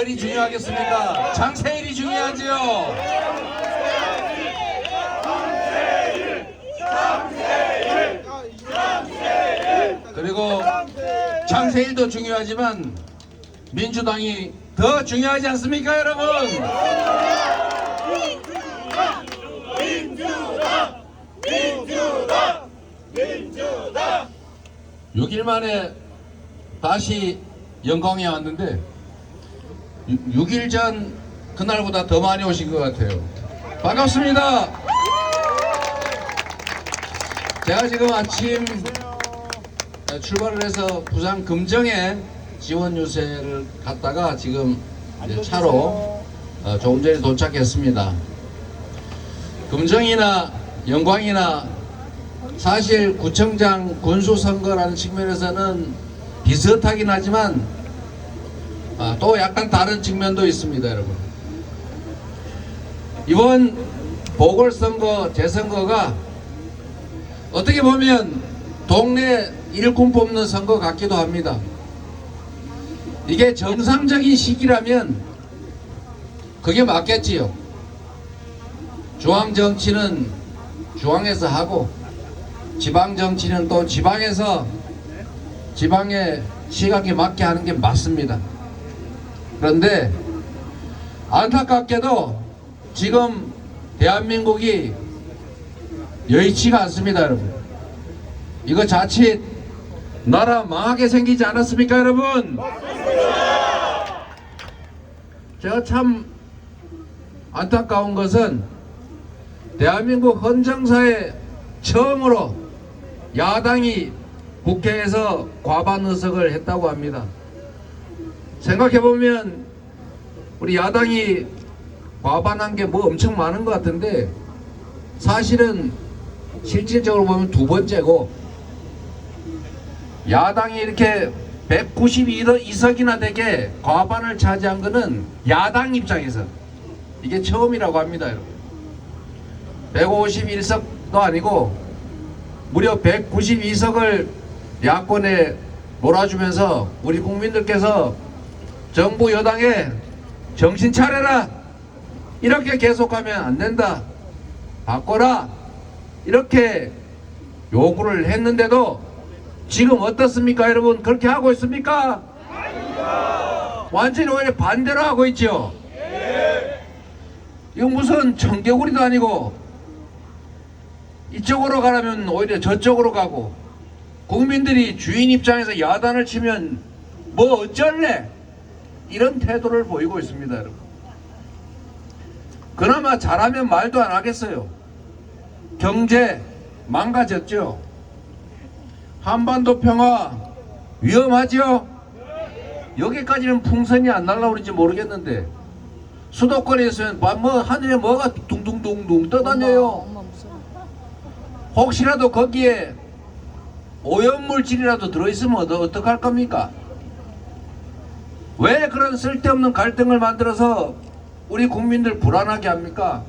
장세일이 중요하겠습니까? 장세일이 중요하지요. 그리고 장세일도 중요하지만 민주당이 더 중요하지 않습니까, 여러분? 6일 만에 다시 영광에 왔는데 6일 전 그날보다 더 많이 오신 것 같아요. 반갑습니다. 제가 지금 아침 출발을 해서 부산 금정에 지원 유세를 갔다가 지금 이제 차로 조금 전에 도착했습니다. 금정이나 영광이나 사실 구청장 군수선거라는 측면에서는 비슷하긴 하지만 또 약간 다른 측면도 있습니다, 여러분. 이번 보궐선거 재선거가 어떻게 보면 동네 일꾼 뽑는 선거 같기도 합니다. 이게 정상적인 시기라면 그게 맞겠지요. 중앙 정치는 중앙에서 하고 지방 정치는 또 지방에서 지방의 시각에 맞게 하는 게 맞습니다. 그런데 안타깝게도 지금 대한민국이 여의치가 않습니다, 여러분. 이거 자칫 나라 망하게 생기지 않았습니까, 여러분? 제가 참 안타까운 것은 대한민국 헌정사에 처음으로 야당이 국회에서 과반 의석을 했다고 합니다. 생각해보면 우리 야당이 과반한 게 뭐 엄청 많은 것 같은데 사실은 실질적으로 보면 두 번째고, 야당이 이렇게 192석이나 되게 과반을 차지한 것은 야당 입장에서 이게 처음이라고 합니다, 여러분. 151석도 아니고 무려 192석을 야권에 몰아주면서 우리 국민들께서 정부 여당에 정신 차려라, 이렇게 계속하면 안 된다, 바꿔라, 이렇게 요구를 했는데도 지금 어떻습니까, 여러분? 그렇게 하고 있습니까? 완전히 오히려 반대로 하고 있죠. 이건 무슨 청개구리도 아니고 이쪽으로 가라면 오히려 저쪽으로 가고, 국민들이 주인 입장에서 야단을 치면 뭐 어쩔래, 이런 태도를 보이고 있습니다, 여러분. 그나마 잘하면 말도 안 하겠어요. 경제 망가졌죠. 한반도 평화 위험하죠. 여기까지는 풍선이 안 날라오는지 모르겠는데 수도권에서는 뭐 하늘에 뭐가 둥둥둥둥 떠다녀요. 혹시라도 거기에 오염물질이라도 들어있으면 어떡할 겁니까? 왜 그런 쓸데없는 갈등을 만들어서 우리 국민들 불안하게 합니까?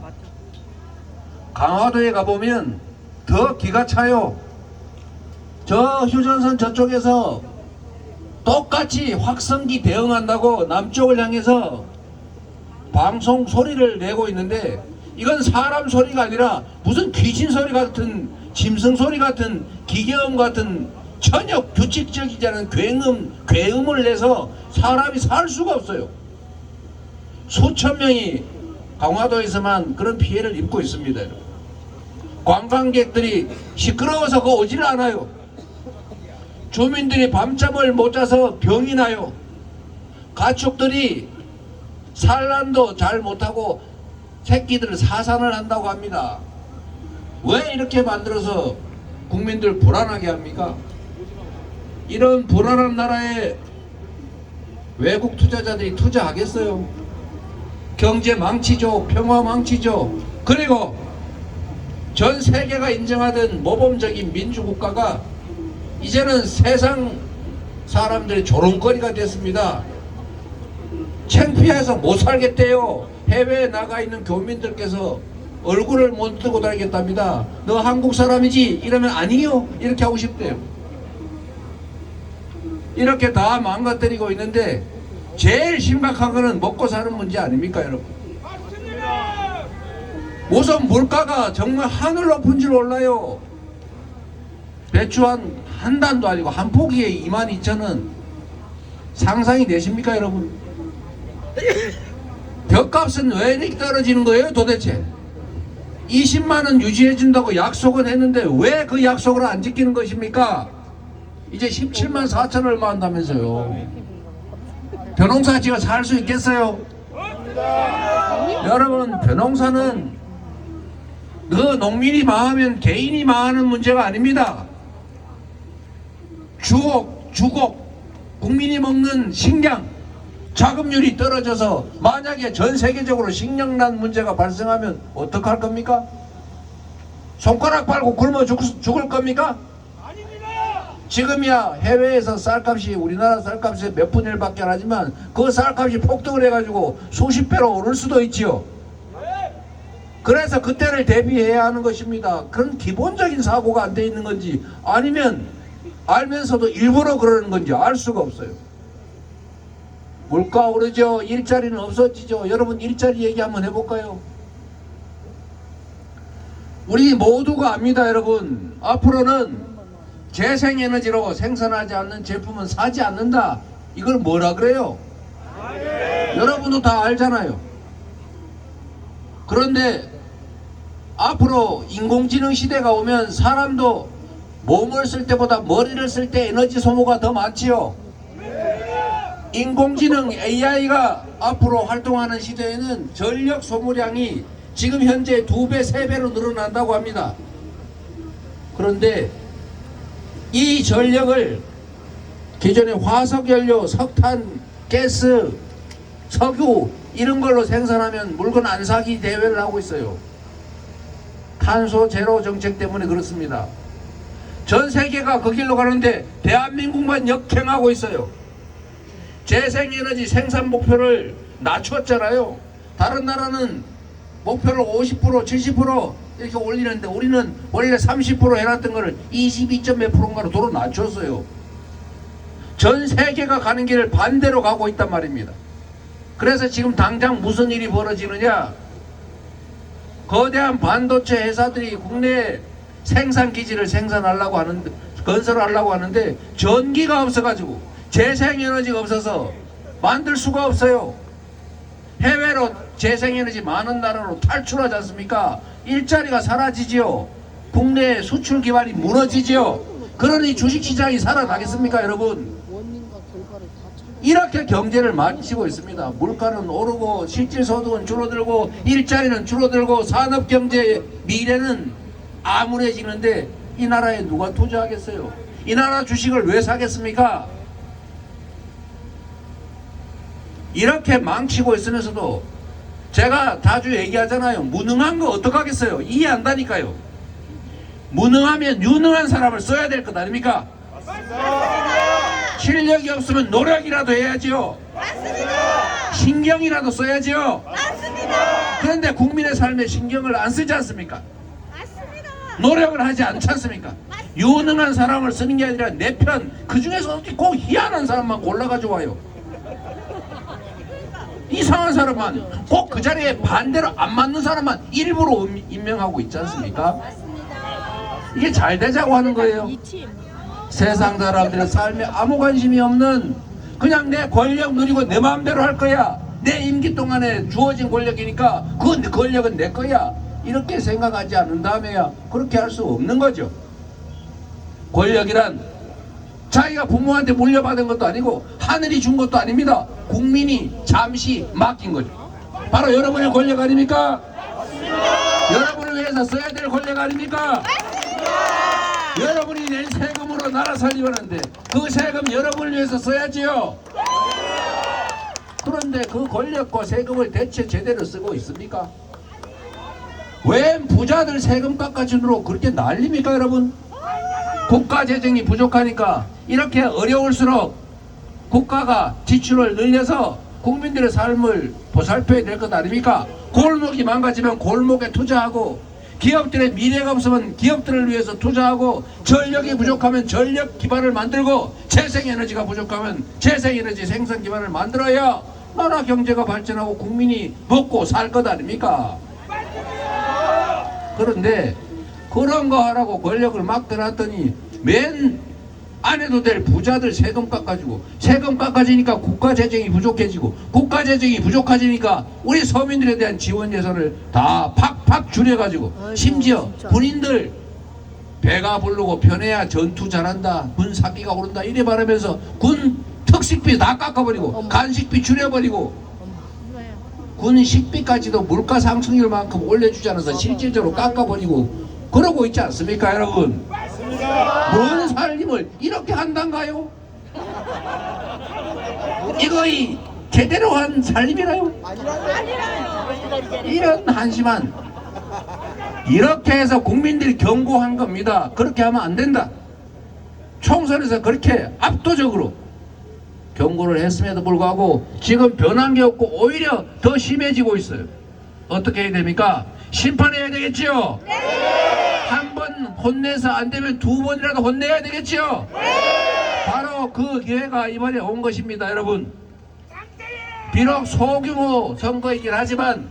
강화도에 가보면 더 기가 차요. 저 휴전선 저쪽에서 똑같이 확성기 대응한다고 남쪽을 향해서 방송 소리를 내고 있는데 이건 사람 소리가 아니라 무슨 귀신 소리 같은, 짐승 소리 같은, 기계음 같은 전혀 규칙적이지 않은 괴음을 내서 사람이 살 수가 없어요. 수천 명이 강화도에서만 그런 피해를 입고 있습니다. 관광객들이 시끄러워서 거 오질 않아요. 주민들이 밤잠을 못 자서 병이 나요. 가축들이 산란도 잘 못하고 새끼들을 사산을 한다고 합니다. 왜 이렇게 만들어서 국민들 불안하게 합니까? 이런 불안한 나라에 외국 투자자들이 투자하겠어요? 경제 망치죠. 평화 망치죠. 그리고 전 세계가 인정하던 모범적인 민주국가가 이제는 세상 사람들의 조롱거리가 됐습니다. 창피해서 못 살겠대요. 해외에 나가 있는 교민들께서 얼굴을 못 뜨고 다니겠답니다. 너 한국 사람이지? 이러면 아니요, 이렇게 하고 싶대요. 이렇게 다 망가뜨리고 있는데 제일 심각한 거는 먹고 사는 문제 아닙니까, 여러분? 우선 물가가 정말 하늘 높은 줄 올라요. 배추 한 단도 아니고 한 포기에 22,000원. 상상이 되십니까, 여러분? 벽값은 왜 이렇게 떨어지는 거예요, 도대체? 20만원 유지해준다고 약속은 했는데 왜 그 약속을 안 지키는 것입니까? 이제 17만 4천 얼마 한다면서요. 벼농사지가 살 수 있겠어요? 여러분, 벼농사는 그 농민이 망하면 개인이 망하는 문제가 아닙니다. 주곡, 국민이 먹는 식량, 자급률이 떨어져서 만약에 전 세계적으로 식량난 문제가 발생하면 어떡할 겁니까? 손가락 빨고 굶어 죽을 겁니까? 지금이야 해외에서 쌀값이 우리나라 쌀값의 몇 분의 1밖에 안 하지만 그 쌀값이 폭등을 해가지고 수십 배로 오를 수도 있지요. 그래서 그때를 대비해야 하는 것입니다. 그런 기본적인 사고가 안 돼 있는 건지 아니면 알면서도 일부러 그러는 건지 알 수가 없어요. 물가 오르죠. 일자리는 없어지죠. 여러분, 일자리 얘기 한번 해볼까요? 우리 모두가 압니다, 여러분. 앞으로는 재생에너지로 생산하지 않는 제품은 사지 않는다. 이걸 뭐라 그래요? 여러분도 다 알잖아요. 그런데 앞으로 인공지능 시대가 오면 사람도 몸을 쓸 때보다 머리를 쓸 때 에너지 소모가 더 많지요. 인공지능 AI가 앞으로 활동하는 시대에는 전력 소모량이 지금 현재 2배, 3배로 늘어난다고 합니다. 그런데 이 전력을 기존의 화석연료, 석탄, 가스, 석유 이런 걸로 생산하면 물건 안 사기 대회를 하고 있어요. 탄소 제로 정책 때문에 그렇습니다. 전 세계가 그 길로 가는데 대한민국만 역행하고 있어요. 재생에너지 생산 목표를 낮췄잖아요. 다른 나라는 목표를 50%, 70% 이렇게 올리는데 우리는 원래 30% 해놨던 거를 22몇 프로인가로 도로 낮췄어요. 전 세계가 가는 길을 반대로 가고 있단 말입니다. 그래서 지금 당장 무슨 일이 벌어지느냐? 거대한 반도체 회사들이 국내에 생산 기지를 건설하려고 하는데 전기가 없어가지고 재생에너지가 없어서 만들 수가 없어요. 해외로 재생에너지 많은 나라로 탈출하지 않습니까? 일자리가 사라지지요. 국내 수출 기반이 무너지지요. 그러니 주식시장이 살아나겠습니까, 여러분? 이렇게 경제를 마치고 있습니다. 물가는 오르고 실질소득은 줄어들고 일자리는 줄어들고 산업경제의 미래는 암울해지는데 이 나라에 누가 투자하겠어요? 이 나라 주식을 왜 사겠습니까? 이렇게 망치고 있으면서도 제가 자주 얘기하잖아요. 무능한 거 어떡하겠어요? 이해 안 다니까요. 무능하면 유능한 사람을 써야 될 것 아닙니까? 맞습니다. 실력이 없으면 노력이라도 해야지요. 맞습니다. 신경이라도 써야지요. 맞습니다. 그런데 국민의 삶에 신경을 안 쓰지 않습니까? 맞습니다. 노력을 하지 않지 않습니까? 맞습니다. 유능한 사람을 쓰는 게 아니라 내 편, 그 중에서 어떻게 꼭 희한한 사람만 골라가지고 와요. 이상한 사람만, 꼭 그 자리에 반대로 안 맞는 사람만 일부러 임명하고 있지 않습니까? 이게 잘 되자고 하는 거예요. 세상 사람들의 삶에 아무 관심이 없는, 그냥 내 권력 누리고 내 마음대로 할 거야, 내 임기 동안에 주어진 권력이니까 그 권력은 내 거야, 이렇게 생각하지 않는다면야 그렇게 할 수 없는 거죠. 권력이란 자기가 부모한테 물려받은 것도 아니고 하늘이 준 것도 아닙니다. 국민이 잠시 맡긴 거죠. 바로 여러분의 권력 아닙니까? 맞습니다. 여러분을 위해서 써야 될 권력 아닙니까? 맞습니다. 여러분이 낸 세금으로 나라 살리는데 그 세금 여러분을 위해서 써야지요. 그런데 그 권력과 세금을 대체 제대로 쓰고 있습니까? 왜 부자들 세금 깎아주느라고 그렇게 난립니까, 여러분? 국가 재정이 부족하니까 이렇게 어려울수록 국가가 지출을 늘려서 국민들의 삶을 보살펴야 될 것 아닙니까? 골목이 망가지면 골목에 투자하고 기업들의 미래가 없으면 기업들을 위해서 투자하고, 전력이 부족하면 전력 기반을 만들고, 재생에너지가 부족하면 재생에너지 생산 기반을 만들어야 나라 경제가 발전하고 국민이 먹고 살 것 아닙니까? 그런데 그런 거 하라고 권력을 막 들었더니 맨 안 해도 될 부자들 세금 깎아주고, 세금 깎아지니까 국가 재정이 부족해지고, 국가 재정이 부족해지니까 우리 서민들에 대한 지원 예산을 다 팍팍 줄여가지고, 심지어 군인들 배가 부르고 편해야 전투 잘한다, 군 사기가 오른다 이래 말하면서 군 특식비 다 깎아버리고, 간식비 줄여버리고, 군 식비까지도 물가 상승률 만큼 올려주지 않아서 실질적으로 깎아버리고 그러고 있지 않습니까, 여러분? 뭔 살림을 이렇게 한단가요? 이거이 제대로 한 살림이라요? 이런 한심한, 이렇게 해서 국민들이 경고한 겁니다. 그렇게 하면 안 된다. 총선에서 그렇게 압도적으로 경고를 했음에도 불구하고 지금 변한 게 없고 오히려 더 심해지고 있어요. 어떻게 해야 됩니까? 심판해야 되겠지요? 한 번 혼내서 안 되면 두 번이라도 혼내야 되겠지요? 바로 그 기회가 이번에 온 것입니다, 여러분. 비록 소규모 선거이긴 하지만,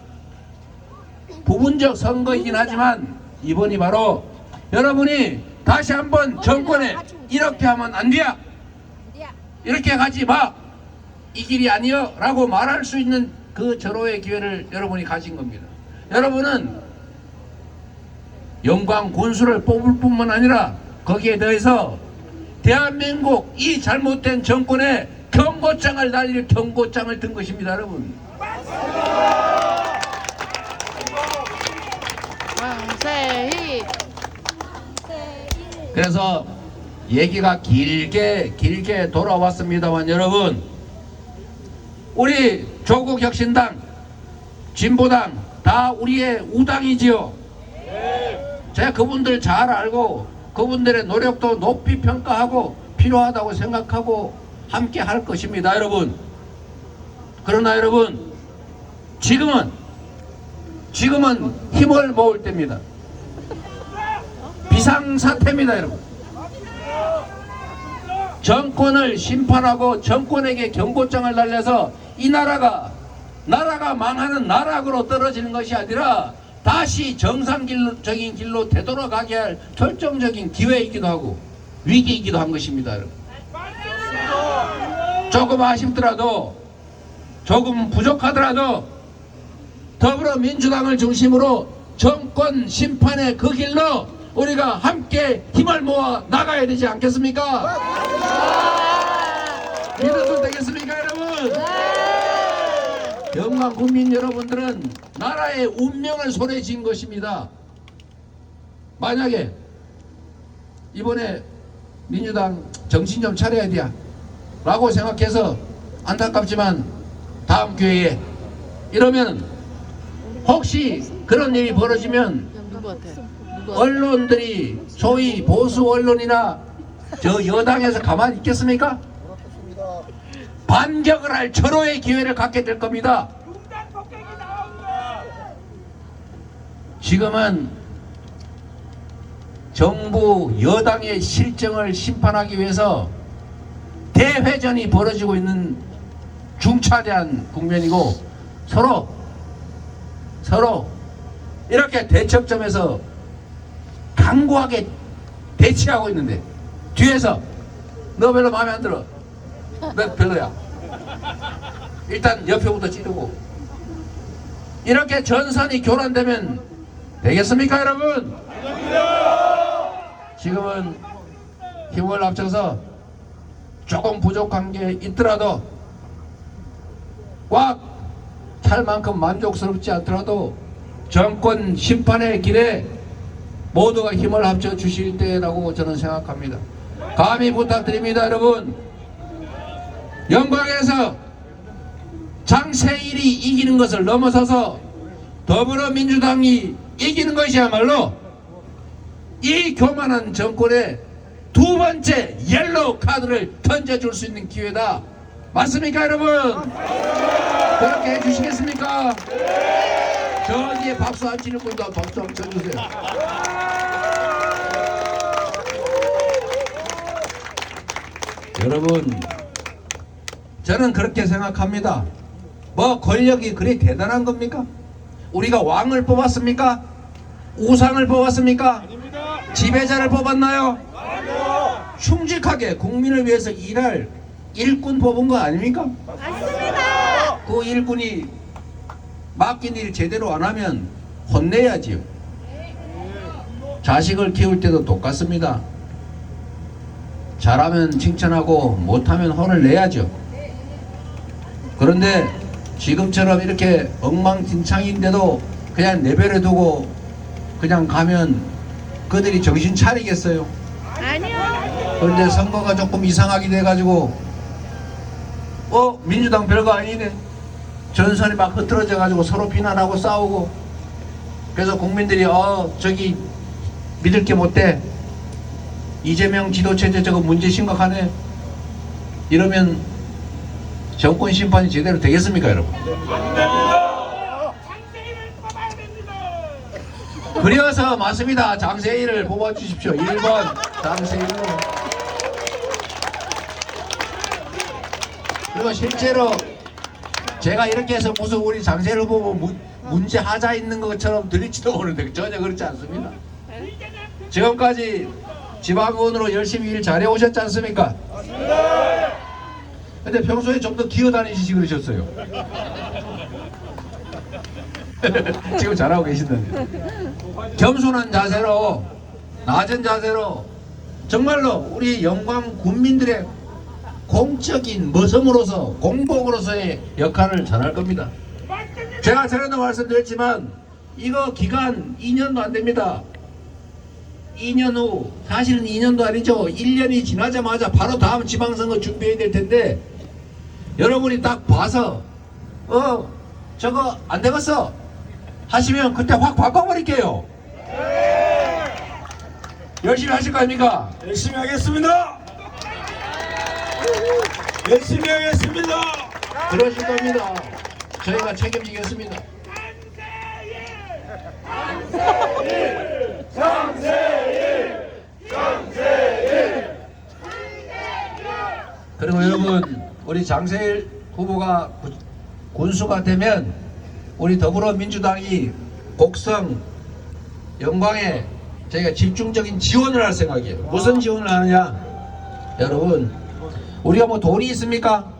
부분적 선거이긴 하지만, 이번이 바로 여러분이 다시 한번 정권에 이렇게 하면 안 돼, 이렇게 가지 마, 이 길이 아니여 라고 말할 수 있는 그 절호의 기회를 여러분이 가진 겁니다. 여러분은 영광 군수를 뽑을 뿐만 아니라 거기에 더해서 대한민국 이 잘못된 정권에 경고장을 날릴 경고장을 든 것입니다, 여러분. 왕세희. 그래서 얘기가 길게 돌아왔습니다만, 여러분, 우리 조국혁신당, 진보당 다 우리의 우당이지요. 제가 그분들 잘 알고 그분들의 노력도 높이 평가하고 필요하다고 생각하고 함께 할 것입니다, 여러분. 그러나 여러분, 지금은 힘을 모을 때입니다. 비상사태입니다, 여러분. 정권을 심판하고 정권에게 경고장을 날려서 이 나라가 망하는 나락으로 떨어지는 것이 아니라 다시 정상적인 길로 되돌아가게 할 결정적인 기회이기도 하고 위기이기도 한 것입니다, 여러분. 조금 아쉽더라도, 조금 부족하더라도 더불어민주당을 중심으로 정권 심판의 그 길로 우리가 함께 힘을 모아 나가야 되지 않겠습니까? 믿어도 되겠습니까, 여러분? 영광 국민 여러분들은 나라의 운명을 손에 쥔 것입니다. 만약에 이번에 민주당 정신 좀 차려야 돼 라고 생각해서, 안타깝지만 다음 기회에 이러면 혹시 그런 일이 벌어지면 언론들이, 소위 보수 언론이나 저 여당에서 가만히 있겠습니까? 반격을 할 절호의 기회를 갖게 될 겁니다. 지금은 정부 여당의 실정을 심판하기 위해서 대회전이 벌어지고 있는 중차대한 국면이고, 서로 이렇게 대척점에서 강고하게 대치하고 있는데, 뒤에서 너 별로 마음에 안 들어, 너 별로야, 일단 옆에부터 찌르고, 이렇게 전선이 교란되면 되겠습니까, 여러분? 지금은 힘을 합쳐서 조금 부족한 게 있더라도, 꽉 찰 만큼 만족스럽지 않더라도 정권 심판의 길에 모두가 힘을 합쳐 주실 때라고 저는 생각합니다. 감히 부탁드립니다, 여러분. 영광에서 장세일이 이기는 것을 넘어서서 더불어민주당이 이기는 것이야말로 이 교만한 정권에 두 번째 옐로우 카드를 던져줄 수 있는 기회다. 맞습니까, 여러분? 그렇게 해주시겠습니까? 저기에 박수 안 치는 분도 박수 한번 쳐주세요. 여러분, 저는 그렇게 생각합니다. 뭐 권력이 그리 대단한 겁니까? 우리가 왕을 뽑았습니까? 우상을 뽑았습니까? 지배자를 뽑았나요? 충직하게 국민을 위해서 일할 일꾼 뽑은 거 아닙니까? 맞습니다. 그 일꾼이 맡긴 일 제대로 안 하면 혼내야지요. 자식을 키울 때도 똑같습니다. 잘하면 칭찬하고 못하면 혼을 내야죠. 그런데 지금처럼 이렇게 엉망진창인데도 그냥 내버려 두고 그냥 가면 그들이 정신 차리겠어요? 아니요. 그런데 선거가 조금 이상하게 돼가지고 민주당 별거 아니네, 전선이 막 흐트러져 가지고 서로 비난하고 싸우고, 그래서 국민들이 저기 믿을 게 못돼, 이재명 지도체제 저거 문제 심각하네, 이러면 정권 심판이 제대로 되겠습니까, 여러분? 그래서 맞습니다. 장세희를 뽑아주십시오. 1번 장세희로. 그리고 실제로 제가 이렇게 해서 무슨 우리 장세희를 보고 문제 하자 있는 것처럼 들릴지도 모르는데 전혀 그렇지 않습니다. 지금까지 지방의원으로 열심히 일 잘해 오셨지 않습니까? 근데 평소에 좀 더 기어다니시지 그러셨어요. 지금 잘하고 계신다는데, 겸손한 자세로, 낮은 자세로 정말로 우리 영광 군민들의 공적인 모섬으로서, 공복으로서의 역할을 잘할 겁니다. 제가 전에도 말씀드렸지만 이거 기간 2년도 안 됩니다. 2년 후, 사실은 2년도 아니죠. 1년이 지나자마자 바로 다음 지방선거 준비해야 될 텐데, 여러분이 딱 봐서 저거 안 되겠어 하시면 그때 확 바꿔버릴게요. 열심히 하실 거 아닙니까? 열심히 하겠습니다. 열심히 하겠습니다. 그러실 겁니다. 저희가 책임지겠습니다. 그리고 여러분, 우리 장세일 후보가 군수가 되면 우리 더불어민주당이 곡성, 영광에 저희가 집중적인 지원을 할 생각이에요. 무슨 지원을 하느냐? 여러분, 우리가 뭐 돈이 있습니까?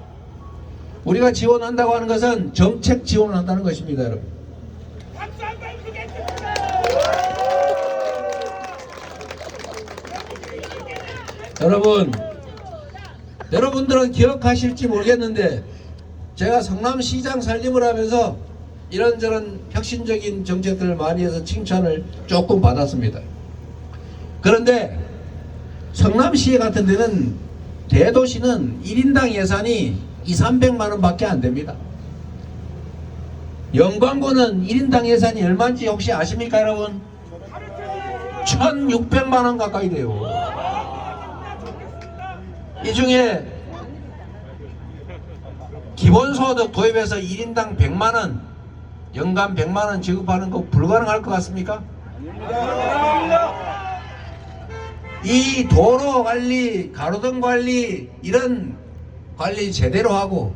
우리가 지원한다고 하는 것은 정책 지원을 한다는 것입니다, 여러분. 여러분들은 기억하실지 모르겠는데 제가 성남시장 살림을 하면서 이런저런 혁신적인 정책들을 많이 해서 칭찬을 조금 받았습니다. 그런데 성남시 같은 데는, 대도시는 1인당 예산이 200~300만 원 밖에 안 됩니다. 영광군은 1인당 예산이 얼마인지 혹시 아십니까, 여러분? 1600만 원 가까이 돼요. 이 중에 기본소득 도입해서 1인당 100만 원, 연간 100만 원 지급하는 거 불가능할 것 같습니까? 이 도로 관리, 가로등 관리, 이런 관리 제대로 하고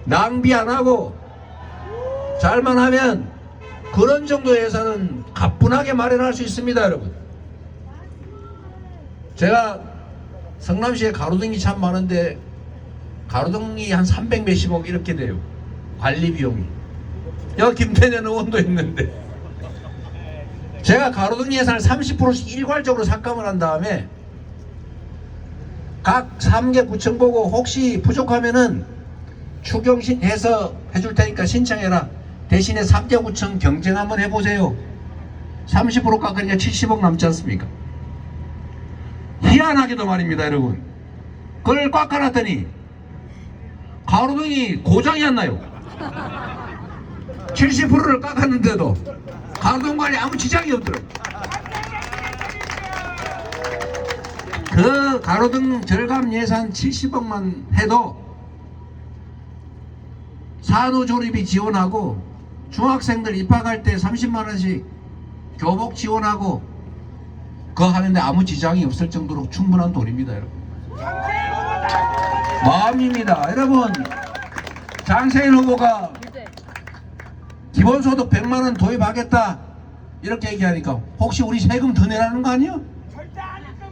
낭비 안 하고 잘만 하면 그런 정도 예산은 가뿐하게 마련할 수 있습니다, 여러분. 제가 성남시에 가로등이 참 많은데 가로등이 한 300 몇십억 이렇게 돼요, 관리 비용이. 여기 김태년 의원도 있는데 제가 가로등 예산을 30%씩 일괄적으로 삭감을 한 다음에 각 3개 구청 보고 혹시 부족하면은 추경해서 해줄 테니까 신청해라. 대신에 3개 구청 경쟁 한번 해보세요. 30% 깎으니까 70억 남지 않습니까? 희한하게도 말입니다, 여러분. 그걸 깎아놨더니 가로등이 고장이 안 나요. 70%를 깎았는데도 가로등 관리 아무 지장이 없더라고요. 그 가로등 절감 예산 70억만 해도 산후조리비 지원하고 중학생들 입학할 때 30만 원씩 교복 지원하고 그거 하는데 아무 지장이 없을 정도로 충분한 돈입니다, 여러분. 마음입니다. 여러분, 장세일 후보가 기본소득 100만 원 도입하겠다 이렇게 얘기하니까 혹시 우리 세금 더 내라는 거 아니에요?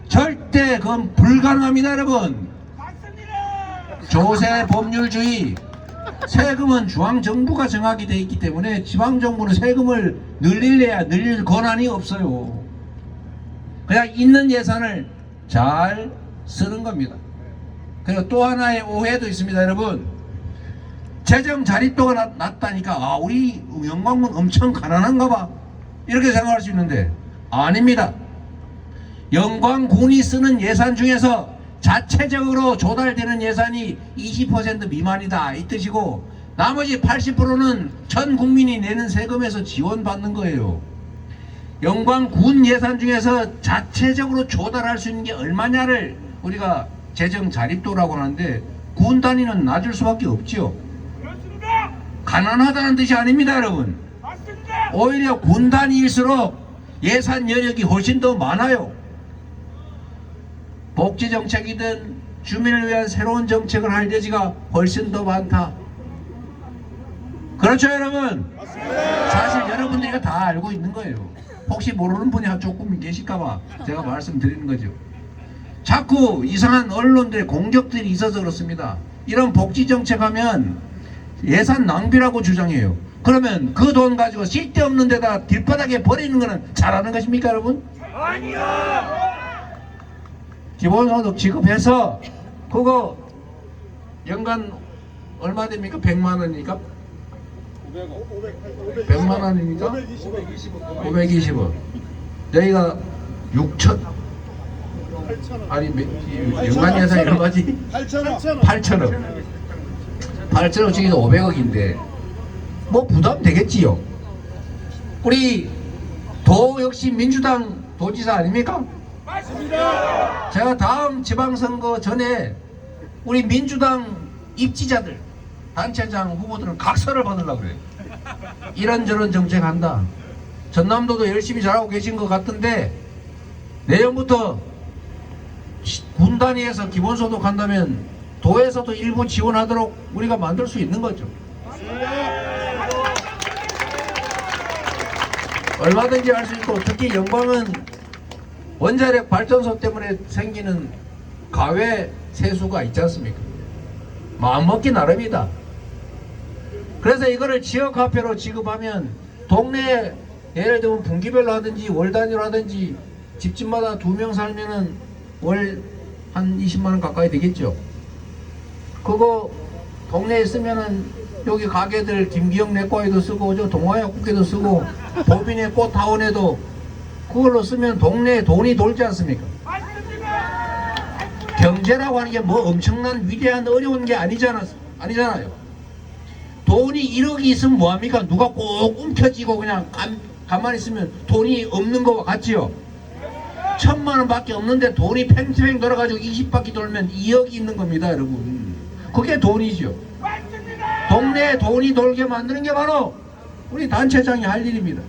절대 그건 불가능합니다, 여러분. 조세 법률주의, 세금은 중앙정부가 정하게 돼 있기 때문에 지방정부는 세금을 늘릴래야 늘릴 권한이 없어요. 그냥 있는 예산을 잘 쓰는 겁니다. 그리고 또 하나의 오해도 있습니다, 여러분. 재정 자립도가 낮다니까 아, 우리 영광군 엄청 가난한가 봐 이렇게 생각할 수 있는데 아닙니다. 영광군이 쓰는 예산 중에서 자체적으로 조달되는 예산이 20% 미만이다 이 뜻이고, 나머지 80%는 전 국민이 내는 세금에서 지원받는 거예요. 영광군 예산 중에서 자체적으로 조달할 수 있는 게 얼마냐를 우리가 재정 자립도라고 하는데, 군 단위는 낮을 수밖에 없죠. 그렇습니다. 가난하다는 뜻이 아닙니다, 여러분. 맞습니다. 오히려 군 단위일수록 예산 여력이 훨씬 더 많아요. 복지 정책이든 주민을 위한 새로운 정책을 할 여지가 훨씬 더 많다. 그렇죠, 여러분? 사실 여러분들이 다 알고 있는 거예요. 혹시 모르는 분이 조금 계실까봐 제가 말씀드리는 거죠. 자꾸 이상한 언론들의 공격들이 있어서 그렇습니다. 이런 복지 정책 하면 예산 낭비라고 주장해요. 그러면 그 돈 가지고 쓸데없는 데다 뒷바닥에 버리는 거는 잘하는 것입니까, 여러분? 아니요. 기본소득 지급해서 그거 연간 얼마 됩니까? 100만 원이니까? 100만 원이니까? 520원. 여기가 6천 아니 연간 예산이 얼마지? 8천억. 8천억씩이 500억인데 뭐 부담 되겠지요. 우리 도 역시 민주당 도지사 아닙니까? 맞습니다. 제가 다음 지방선거 전에 우리 민주당 입지자들, 단체장 후보들은 각서를 받으려고 그래요. 이런저런 정책 한다. 전남도도 열심히 잘하고 계신 것 같은데 내년부터 군 단위에서 기본소득 한다면 도에서도 일부 지원하도록 우리가 만들 수 있는 거죠. 얼마든지 할 수 있고, 특히 영광은 원자력 발전소 때문에 생기는 가외 세수가 있지 않습니까? 마음먹기 나름이다. 그래서 이거를 지역화폐로 지급하면 동네 예를 들면 분기별로 하든지 월 단위로 하든지 집집마다 2명 살면은 월 한 20만원 가까이 되겠죠. 그거 동네에 쓰면은 여기 가게들 김기영 내과에도 쓰고 저 동화약국에도 쓰고 보빈의 꽃타운에도 그걸로 쓰면 동네에 돈이 돌지 않습니까? 경제라고 하는 게 뭐 엄청난 위대한 어려운 게 아니잖아요. 돈이 1억이 있으면 뭐합니까? 누가 꼭 움켜쥐고 그냥 가만히 있으면 돈이 없는 거와 같지요. 1,000만 원밖에 없는데 돈이 팽팽 돌아가지고 20바퀴 돌면 2억이 있는 겁니다, 여러분. 그게 돈이죠. 동네에 돈이 돌게 만드는 게 바로 우리 단체장이 할 일입니다.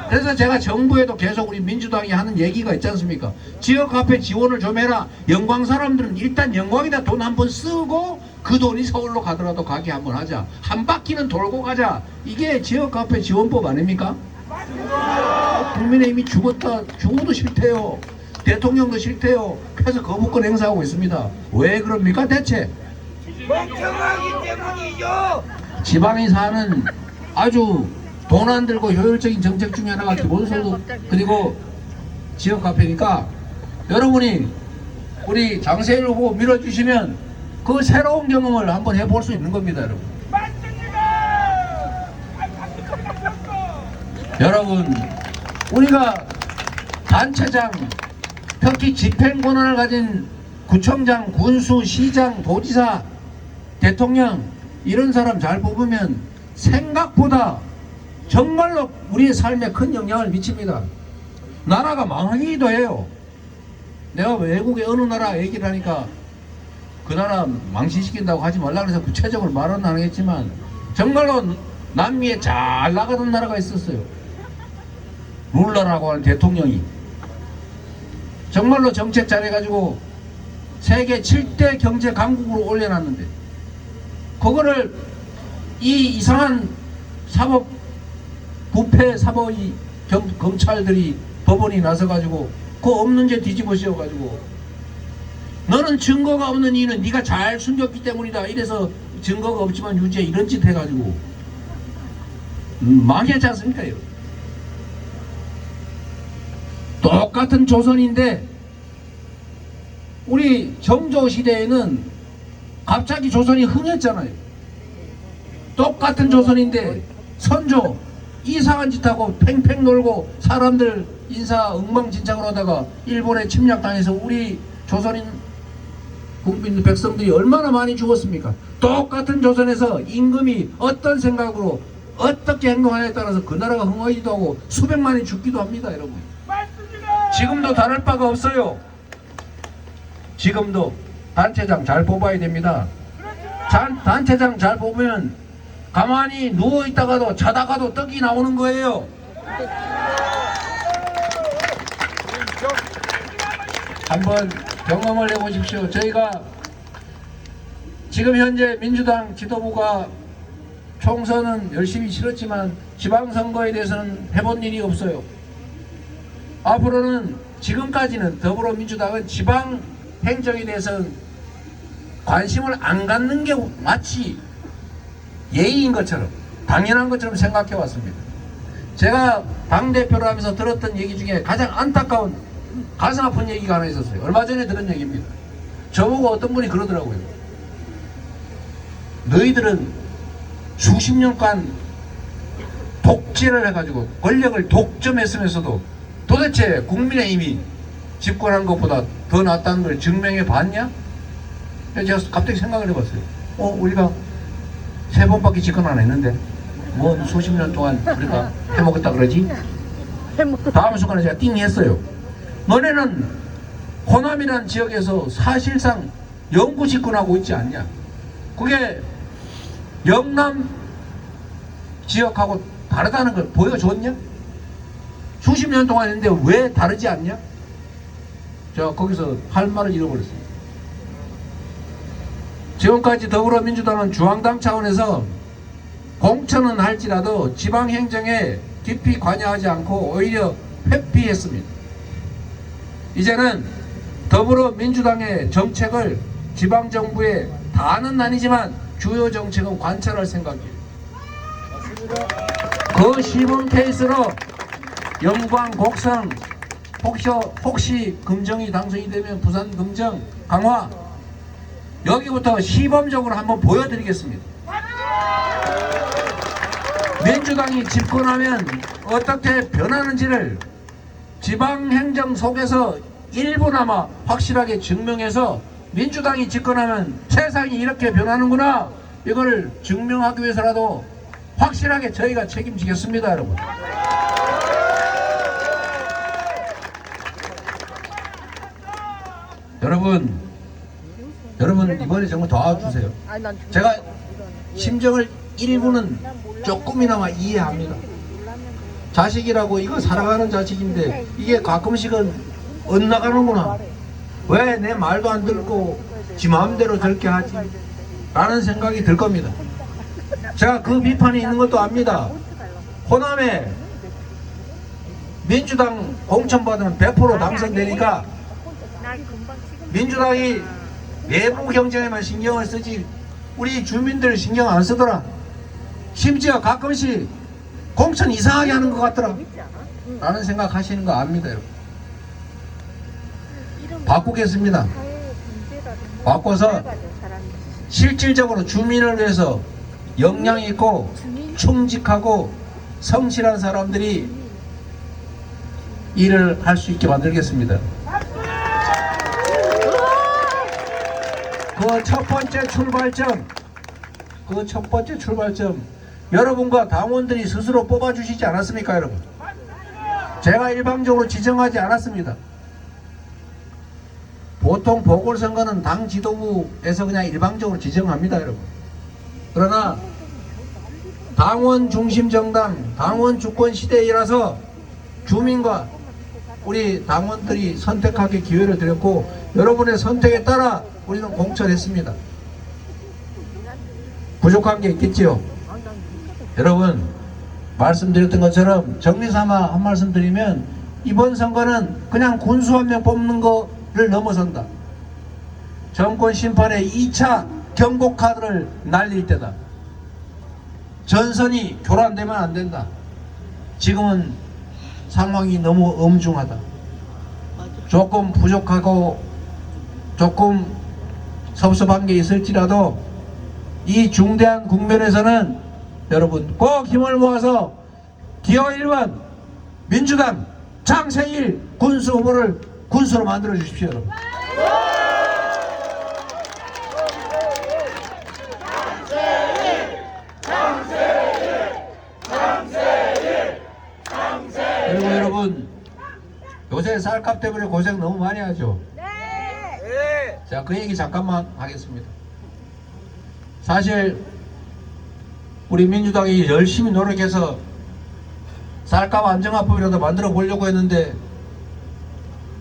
그래서 제가 정부에도 계속 우리 민주당이 하는 얘기가 있지 않습니까? 지역화폐 지원을 좀 해라. 영광 사람들은 일단 영광에다 돈 한번 쓰고 그 돈이 서울로 가더라도 가게 한번 하자. 한 바퀴는 돌고 가자. 이게 지역화폐 지원법 아닙니까? 국민의힘이 죽어도 싫대요. 대통령도 싫대요. 그래서 거부권 행사하고 있습니다. 왜 그럽니까 대체? 멍청하기 때문이죠. 지방에 사는 아주 돈 안 들고 효율적인 정책 중에 하나가 기본소득 그리고 지역화폐니까 여러분이 우리 장세일 후보 밀어주시면 그 새로운 경험을 한번 해볼 수 있는 겁니다, 여러분. 여러분, 우리가 단체장, 특히 집행 권한을 가진 구청장, 군수, 시장, 도지사, 대통령 이런 사람 잘 뽑으면 생각보다 정말로 우리의 삶에 큰 영향을 미칩니다. 나라가 망하기도 해요. 내가 외국의 어느 나라 얘기를 하니까 그 나라 망신시킨다고 하지 말라 그래서 구체적으로 말은 안 하겠지만 정말로 남미에 잘 나가던 나라가 있었어요. 룰러라고 하는 대통령이 정말로 정책 잘해가지고 세계 7대 경제 강국으로 올려놨는데, 그거를 이 이상한 사법 부패 사법이 검찰들이 법원이 나서가지고 그 없는 죄 뒤집어 씌워가지고 너는 증거가 없는 이유는 네가 잘 숨겼기 때문이다, 이래서 증거가 없지만 유죄, 이런 짓 해가지고 망했지 않습니까? 이거 똑같은 조선인데, 우리 정조 시대에는 갑자기 조선이 흥했잖아요. 똑같은 조선인데 선조 이상한 짓 하고 팽팽 놀고 사람들 인사 엉망진창으로 하다가 일본에 침략당해서 우리 조선인 국민 백성들이 얼마나 많이 죽었습니까? 똑같은 조선에서 임금이 어떤 생각으로 어떻게 행동하냐에 따라서 그 나라가 흥하기도 하고 수백만이 죽기도 합니다, 여러분. 지금도 다를 바가 없어요. 지금도 단체장 잘 뽑아야 됩니다. 단체장 잘 뽑으면 가만히 누워있다가도 자다가도 떡이 나오는 거예요. 한번 경험을 해보십시오. 저희가 지금 현재 민주당 지도부가 총선은 열심히 치렀지만 지방선거에 대해서는 해본 일이 없어요. 앞으로는, 지금까지는 더불어민주당은 지방 행정에 대해서는 관심을 안 갖는 게 마치 예의인 것처럼, 당연한 것처럼 생각해 왔습니다. 제가 당대표를 하면서 들었던 얘기 중에 가장 안타까운, 가슴 아픈 얘기가 하나 있었어요. 얼마 전에 들은 얘기입니다. 저보고 어떤 분이 그러더라고요. 너희들은 수십 년간 독재를 해가지고 권력을 독점했으면서도 도대체 국민의힘이 집권한 것보다 더 낫다는 걸 증명해 봤냐? 제가 갑자기 생각을 해봤어요. 우리가 3번밖에 집권 안 했는데 뭐 수십 년 동안 우리가 해먹었다 그러지? 다음 순간에 제가 띵 했어요. 너네는 호남이라는 지역에서 사실상 영구 집권하고 있지 않냐? 그게 영남 지역하고 다르다는 걸 보여줬냐? 수십 년 동안 했는데 왜 다르지 않냐? 제가 거기서 할 말을 잃어버렸어요. 지금까지 더불어민주당은 중앙당 차원에서 공천은 할지라도 지방행정에 깊이 관여하지 않고 오히려 회피했습니다. 이제는 더불어민주당의 정책을 지방정부에 다는 아니지만 주요 정책은 관찰할 생각이에요. 그 시범 케이스로 영광, 곡성, 혹시 금정이 당선이 되면 부산 금정 강화, 여기부터 시범적으로 한번 보여드리겠습니다. 민주당이 집권하면 어떻게 변하는지를 지방행정 속에서 일부나마 확실하게 증명해서 민주당이 집권하면 세상이 이렇게 변하는구나, 이걸 증명하기 위해서라도 확실하게 저희가 책임지겠습니다, 여러분. 여러분 이번에 정말 도와주세요. 제가 심정을 일부는 조금이나마 이해합니다. 자식이라고, 이거 살아가는 자식인데 이게 가끔씩은 엇나가는구나, 왜 내 말도 안 듣고 지 마음대로 저렇게 하지? 라는 생각이 들 겁니다. 제가 그 비판이 있는 것도 압니다. 호남에 민주당 공천받으면 100% 당선되니까 민주당이 내부 경쟁에만 신경을 쓰지 우리 주민들 신경 안 쓰더라. 심지어 가끔씩 공천 이상하게 하는 것 같더라 라는 생각 하시는 거 압니다, 여러분. 바꾸겠습니다. 바꿔서 실질적으로 주민을 위해서 역량 있고 충직하고 성실한 사람들이 일을 할 수 있게 만들겠습니다. 그 첫 번째 출발점, 여러분과 당원들이 스스로 뽑아주시지 않았습니까, 여러분? 제가 일방적으로 지정하지 않았습니다. 보통 보궐선거는 당 지도부에서 그냥 일방적으로 지정합니다, 여러분. 그러나 당원 중심 정당, 당원 주권 시대이라서 주민과 우리 당원들이 선택하기 기회를 드렸고 여러분의 선택에 따라 우리는 공천했습니다. 부족한 게 있겠지요. 여러분 말씀드렸던 것처럼 정리삼아 한 말씀 드리면 이번 선거는 그냥 군수 한 명 뽑는 거를 넘어선다. 정권 심판의 2차 경고카드를 날릴 때다. 전선이 교란되면 안 된다. 지금은 상황이 너무 엄중하다. 조금 부족하고 조금 섭섭한 게 있을지라도 이 중대한 국면에서는 여러분 꼭 힘을 모아서 기호 1번 민주당 장세일 군수 후보를 군수로 만들어 주십시오. 여러분. 그리고 여러분 요새 쌀값 때문에 고생 너무 많이 하죠. 자, 그 얘기 잠깐만 하겠습니다. 사실 우리 민주당이 열심히 노력해서 쌀값 안정화법이라도 만들어 보려고 했는데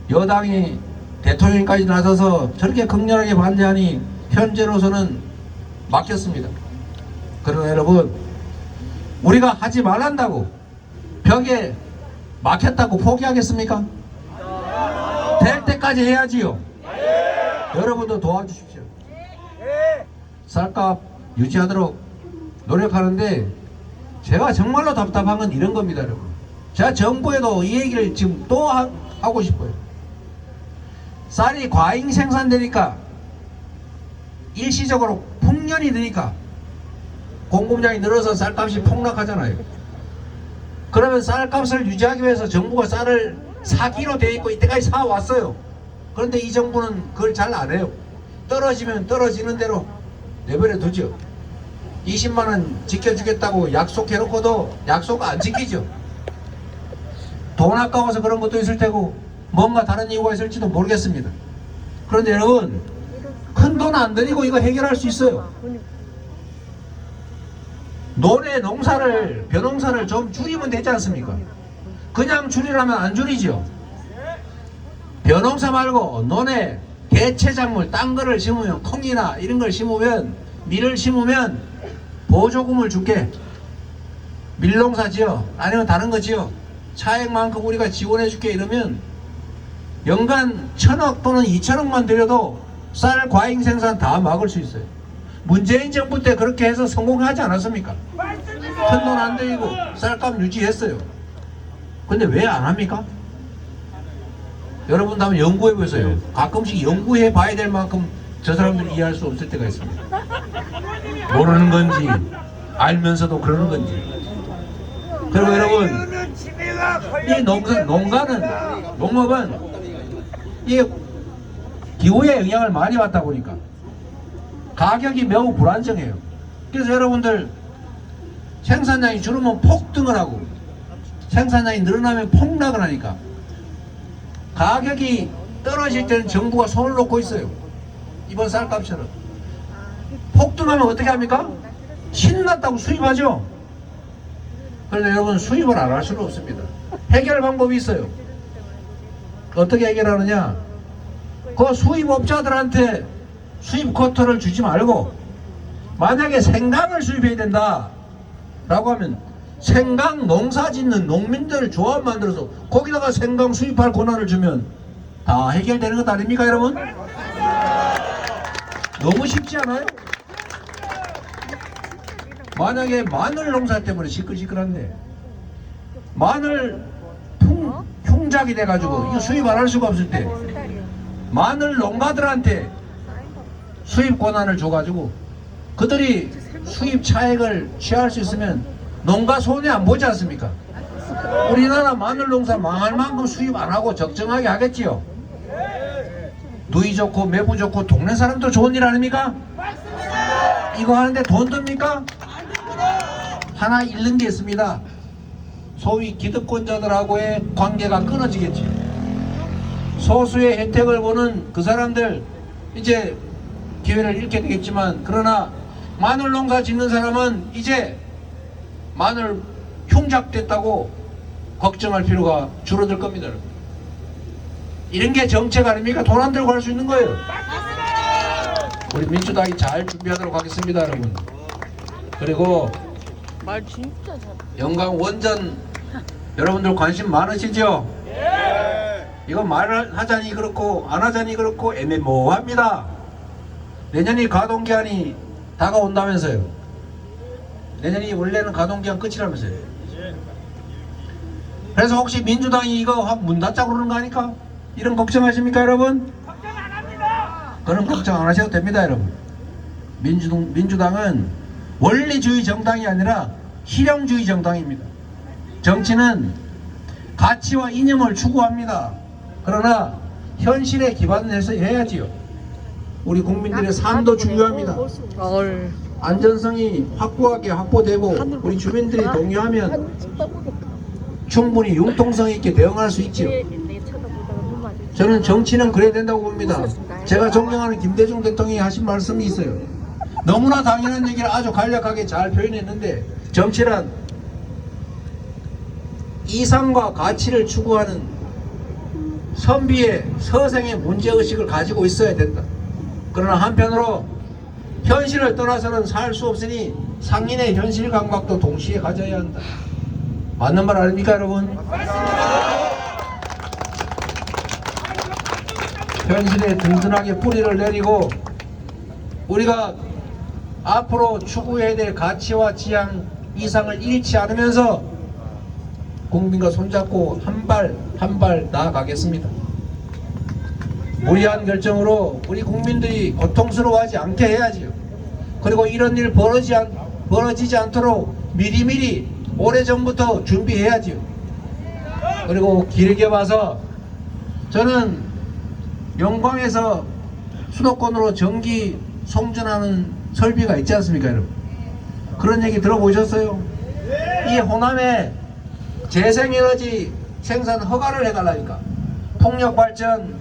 여당이 대통령까지 나서서 저렇게 극렬하게 반대하니 현재로서는 막혔습니다. 그러나 여러분 우리가 하지 말란다고 벽에 막혔다고 포기하겠습니까? 될 때까지 해야지요. 여러분도 도와주십시오. 쌀값 유지하도록 노력하는데 제가 정말로 답답한 건 이런 겁니다. 여러분. 제가 정부에도 이 얘기를 지금 또 하고 싶어요. 쌀이 과잉 생산되니까 일시적으로 풍년이 되니까 공급량이 늘어서 쌀값이 폭락하잖아요. 그러면 쌀값을 유지하기 위해서 정부가 쌀을 사기로 돼 있고 이때까지 사왔어요. 그런데 이 정부는 그걸 잘 안 해요. 떨어지면 떨어지는 대로 내버려 두죠. 20만원 지켜주겠다고 약속해놓고도 약속 안 지키죠. 돈 아까워서 그런 것도 있을 테고 뭔가 다른 이유가 있을지도 모르겠습니다. 그런데 여러분 큰 돈 안 들이고 이거 해결할 수 있어요. 논에 농사를 벼농사를 좀 줄이면 되지 않습니까? 그냥 줄이라면 안 줄이죠. 벼농사 말고 논에 대체작물 딴 거를 심으면 콩이나 이런 걸 심으면 밀을 심으면 보조금을 줄게. 밀농사 지어 아니면 다른 거 지어 차액만큼 우리가 지원해 줄게 이러면 연간 1,000억 또는 2,000억만 들여도 쌀 과잉 생산 다 막을 수 있어요. 문재인 정부 때 그렇게 해서 성공하지 않았습니까? 큰 돈 안 들이고 쌀값 유지했어요. 근데 왜 안 합니까? 여러분도 한번 연구해 보세요. 가끔씩 연구해 봐야 될 만큼 저 사람들이 이해할 수 없을 때가 있습니다. 모르는 건지 알면서도 그러는 건지. 그리고 여러분 이 농업은 이 기후에 영향을 많이 받다 보니까 가격이 매우 불안정해요. 그래서 여러분들 생산량이 줄으면 폭등을 하고 생산량이 늘어나면 폭락을 하니까 가격이 떨어질 때는 정부가 손을 놓고 있어요. 이번 쌀값처럼. 폭등하면 어떻게 합니까? 신났다고 수입하죠. 그런데 여러분 수입을 안 할 수는 없습니다. 해결 방법이 있어요. 어떻게 해결하느냐? 그 수입업자들한테 수입 쿼터를 주지 말고 만약에 생강을 수입해야 된다 라고 하면 생강 농사 짓는 농민들 조합 만들어서 거기다가 생강 수입할 권한을 주면 다 해결되는 것 아닙니까 여러분? 너무 쉽지 않아요? 만약에 마늘 농사 때문에 시끌시끌한데 마늘 흉작이 돼가지고 이거 수입 안 할 수가 없을 때 마늘 농가들한테 수입 권한을 줘가지고 그들이 수입 차액을 취할 수 있으면 농가 손해 안 보지 않습니까? 우리나라 마늘 농사 망할 만큼 수입 안 하고 적정하게 하겠지요. 누이 좋고 매부 좋고 동네 사람도 좋은 일 아닙니까? 이거 하는데 돈 듭니까? 하나 잃는 게 있습니다. 소위 기득권자들하고의 관계가 끊어지겠지. 소수의 혜택을 보는 그 사람들 이제 기회를 잃게 되겠지만 그러나 마늘 농사 짓는 사람은 이제 마늘 흉작됐다고 걱정할 필요가 줄어들 겁니다. 여러분. 이런 게 정책 아닙니까? 돈 안 들고 할 수 있는 거예요. 우리 민주당이 잘 준비하도록 하겠습니다, 여러분. 그리고 말 진짜 잘. 영광 원전 여러분들 관심 많으시죠? 이거 말을 하자니 그렇고 안 하자니 그렇고 애매모호합니다. 내년이 가동기한이 다가온다면서요. 내년이 원래는 가동기한 끝이라면서요. 그래서 혹시 민주당이 이거 확 문 닫자 그러는 거 아닙니까? 이런 걱정하십니까, 여러분? 걱정 안 합니다. 그런 걱정 안 하셔도 됩니다, 여러분. 민주당은 원리주의 정당이 아니라 실용주의 정당입니다. 정치는 가치와 이념을 추구합니다. 그러나 현실에 기반해서 해야지요. 우리 국민들의 삶도 중요합니다. 헐. 안전성이 확고하게 확보되고 우리 주민들이 동의하면 충분히 융통성 있게 대응할 수 있지요. 저는 정치는 그래야 된다고 봅니다. 제가 존경하는 김대중 대통령이 하신 말씀이 있어요. 너무나 당연한 얘기를 아주 간략하게 잘 표현했는데, 정치란 이상과 가치를 추구하는 선비의 서생의 문제의식을 가지고 있어야 된다. 그러나 한편으로 현실을 떠나서는 살 수 없으니 상인의 현실 감각도 동시에 가져야 한다. 맞는 말 아닙니까, 여러분? 현실에 든든하게 뿌리를 내리고 우리가 앞으로 추구해야 될 가치와 지향 이상을 잃지 않으면서 국민과 손잡고 한 발 한 발 나아가겠습니다. 무리한 결정으로 우리 국민들이 고통스러워하지 않게 해야지요. 그리고 이런 일 벌어지지 않도록 미리미리 오래전부터 준비해야지요. 그리고 길게 봐서 저는 영광에서 수도권으로 전기 송전하는 설비가 있지 않습니까, 여러분? 그런 얘기 들어보셨어요? 이 호남에 재생에너지 생산 허가를 해달라니까. 풍력발전,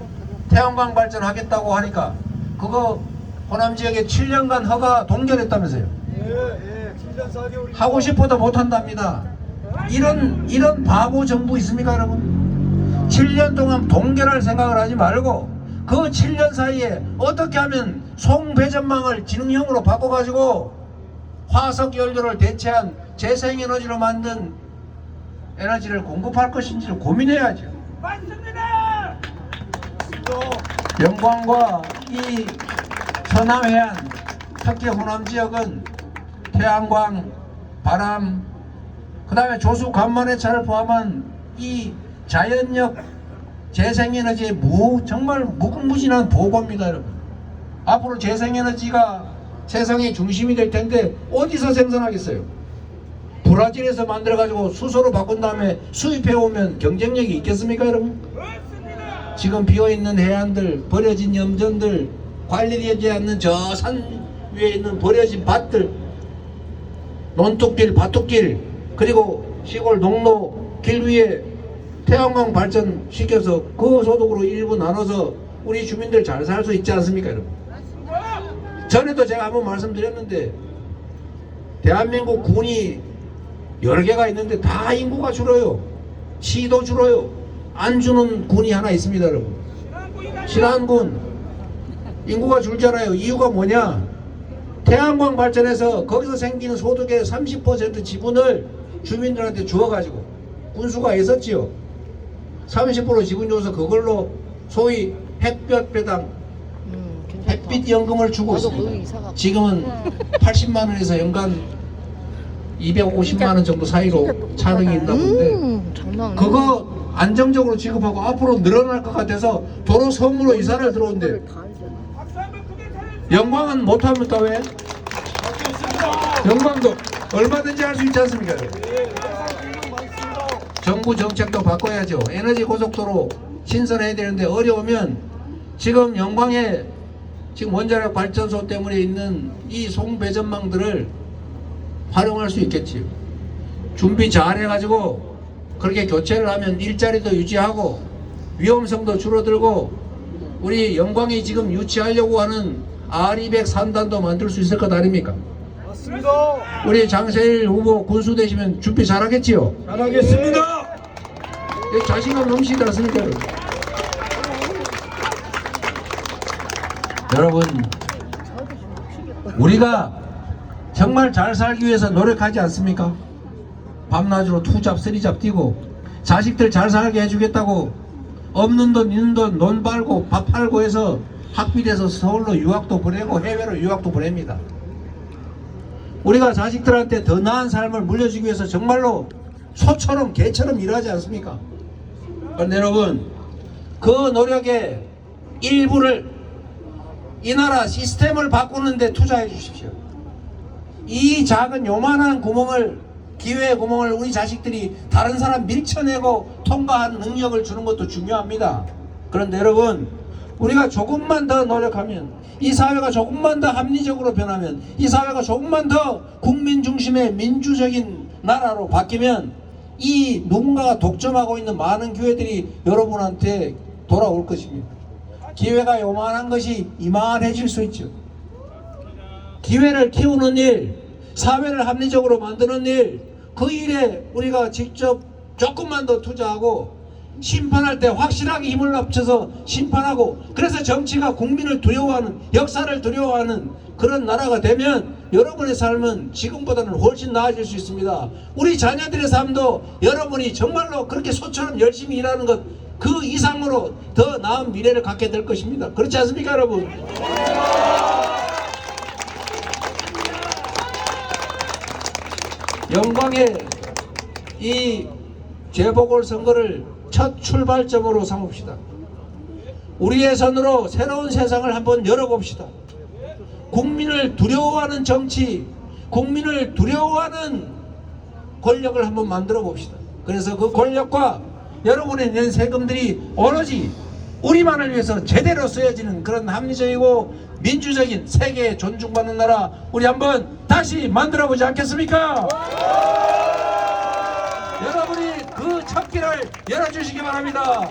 태양광 발전 하겠다고 하니까 그거 호남 지역에 7년간 허가 동결했다면서요. 하고 싶어도 못한답니다. 이런 바보 정부 있습니까, 여러분? 7년 동안 동결할 생각을 하지 말고 그 7년 사이에 어떻게 하면 송배전망을 지능형으로 바꿔가지고 화석 연료를 대체한 재생에너지로 만든 에너지를 공급할 것인지를 고민해야죠. 맞습니다. 영광과 이 서남해안, 특히 호남 지역은 태양광, 바람, 그 다음에 조수 간만회차를 포함한 이 자연력 재생에너지의 정말 무궁무진한 보고입니다, 여러분. 앞으로 재생에너지가 세상의 중심이 될 텐데 어디서 생산하겠어요? 브라질에서 만들어가지고 수소로 바꾼 다음에 수입해 오면 경쟁력이 있겠습니까, 여러분? 지금 비어있는 해안들, 버려진 염전들, 관리되지 않는 저 산 위에 있는 버려진 밭들, 논뚝길, 밭뚝길, 그리고 시골 농로 길 위에 태양광 발전 시켜서 그 소득으로 일부 나눠서 우리 주민들 잘 살 수 있지 않습니까, 여러분? 전에도 제가 한번 말씀드렸는데 대한민국 군이 여러 개가 있는데 다 인구가 줄어요. 시도 줄어요. 안 주는 군이 하나 있습니다, 여러분. 신안군. 인구가 줄잖아요. 이유가 뭐냐? 태양광 발전해서 거기서 생기는 소득의 30% 지분을 주민들한테 주어가지고 군수가 있었지요. 30% 지분 줘서 그걸로 소위 햇볕 배당, 햇빛 연금을 주고 있습니다. 지금은 80만 원에서 연간 250만 원 정도 사이로 차등이 있다던데 그거 안정적으로 지급하고 앞으로 늘어날 것 같아서 도로 섬으로 이사를 들어온대. 영광은 못합니까? 왜? 영광도 얼마든지 할 수 있지 않습니까? 정부 정책도 바꿔야죠. 에너지 고속도로 신설해야 되는데 어려우면 지금 영광에 지금 원자력 발전소 때문에 있는 이 송배전망들을 활용할 수 있겠지요. 준비 잘 해가지고 그렇게 교체를 하면 일자리도 유지하고 위험성도 줄어들고 우리 영광이 지금 유치하려고 하는 R200 산단도 만들 수 있을 것 아닙니까? 맞습니다. 우리 장세일 후보 군수 되시면 준비 잘하겠지요? 잘하겠습니다. 자신감 넘치지 않습니까? 여러분, 우리가 정말 잘 살기 위해서 노력하지 않습니까? 밤낮으로 투잡 쓰리잡 뛰고 자식들 잘 살게 해주겠다고 없는 돈 있는 돈 논 팔고 밥 팔고 해서 학비에서 서울로 유학도 보내고 해외로 유학도 보냅니다. 우리가 자식들한테 더 나은 삶을 물려주기 위해서 정말로 소처럼 개처럼 일하지 않습니까? 그런데 여러분, 그 노력의 일부를 이 나라 시스템을 바꾸는 데 투자해 주십시오. 이 작은 요만한 구멍을, 기회의 구멍을 우리 자식들이 다른 사람 밀쳐내고 통과한 능력을 주는 것도 중요합니다. 그런데 여러분, 우리가 조금만 더 노력하면, 이 사회가 조금만 더 합리적으로 변하면, 이 사회가 조금만 더 국민 중심의 민주적인 나라로 바뀌면 이 누군가가 독점하고 있는 많은 기회들이 여러분한테 돌아올 것입니다. 기회가 요만한 것이 이만해질 수 있죠. 기회를 키우는 일, 사회를 합리적으로 만드는 일, 그 일에 우리가 직접 조금만 더 투자하고 심판할 때 확실하게 힘을 합쳐서 심판하고, 그래서 정치가 국민을 두려워하는, 역사를 두려워하는 그런 나라가 되면 여러분의 삶은 지금보다는 훨씬 나아질 수 있습니다. 우리 자녀들의 삶도 여러분이 정말로 그렇게 소처럼 열심히 일하는 것 그 이상으로 더 나은 미래를 갖게 될 것입니다. 그렇지 않습니까, 여러분? 영광의 이 재보궐선거를 첫 출발점으로 삼읍시다. 우리의 손으로 새로운 세상을 한번 열어봅시다. 국민을 두려워하는 정치, 국민을 두려워하는 권력을 한번 만들어 봅시다. 그래서 그 권력과 여러분의 낸 세금들이 오로지 우리만을 위해서 제대로 쓰여지는 그런 합리적이고 민주적인, 세계에 존중받는 나라 우리 한번 다시 만들어 보지 않겠습니까? 여러분이 그 첫 길을 열어주시기 바랍니다.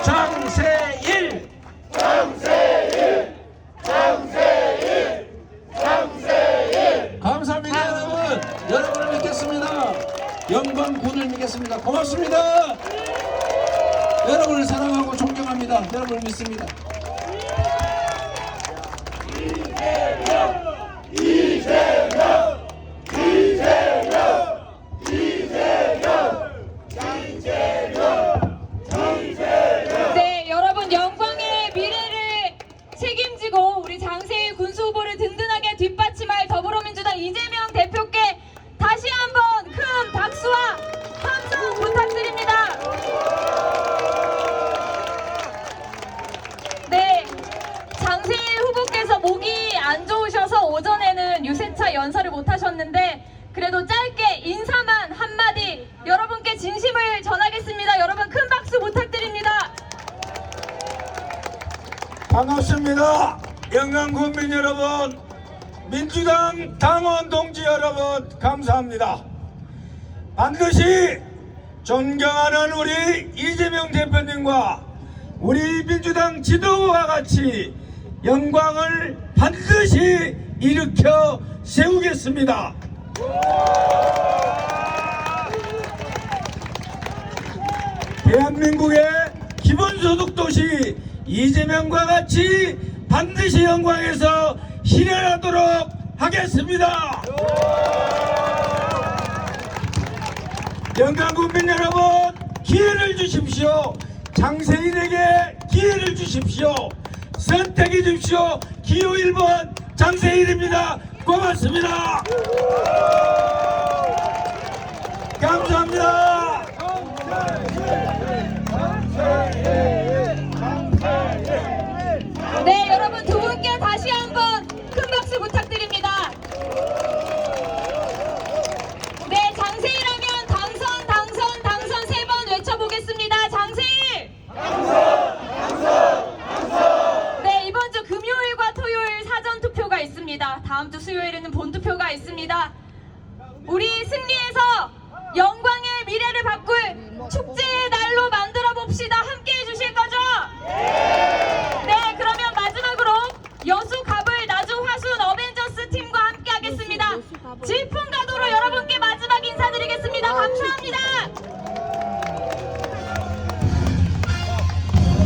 장세일! 장세일! 장세일! 장세일! 감사합니다, 여러분. 여러분을 믿겠습니다. 영광군을 믿겠습니다. 고맙습니다. 여러분을 사랑하고 존경합니다. 여러분을 믿습니다. 네, 여러분 영광의 미래를 책임지고 우리 장세일 군수 후보를 든든하게 뒷받침할 더불어민주당 이재명 대표께 다시 한번 큰 박수와 함성 부탁드립니다. 네, 장세일 후보께서 목이 안 좋으셔서 오전에는 유세차 연설을 못 하셨는데 그래도 짧게 인사만 한마디 여러분께 진심을 전하겠습니다. 여러분 큰 박수 부탁드립니다. 반갑습니다. 영광 국민 여러분, 민주당 당원 동지 여러분, 감사합니다. 반드시 존경하는 우리 이재명 대표님과 우리 민주당 지도부와 같이 영광을 반드시 일으켜 세우겠습니다. 대한민국의 기본소득 도시 이재명과 같이 반드시 영광에서 실현하도록 하겠습니다. 영광 국민 여러분, 기회를 주십시오. 장세일에게 기회를 주십시오. 선택해 주십시오. 기호 1번 장세일입니다. 고맙습니다. 감사합니다. 네, 여러분 두 분께 다시 한번 큰 박수 부탁드립니다. 네, 장세일하면 당선 세 번 외쳐보겠습니다. 장세일! 네, 이번 주 금요일과 토요일 사전투표가 있습니다. 다음 주 수요일에는 본투표가 있습니다. 우리 승리해서 영광의 미래를 바꿀 축제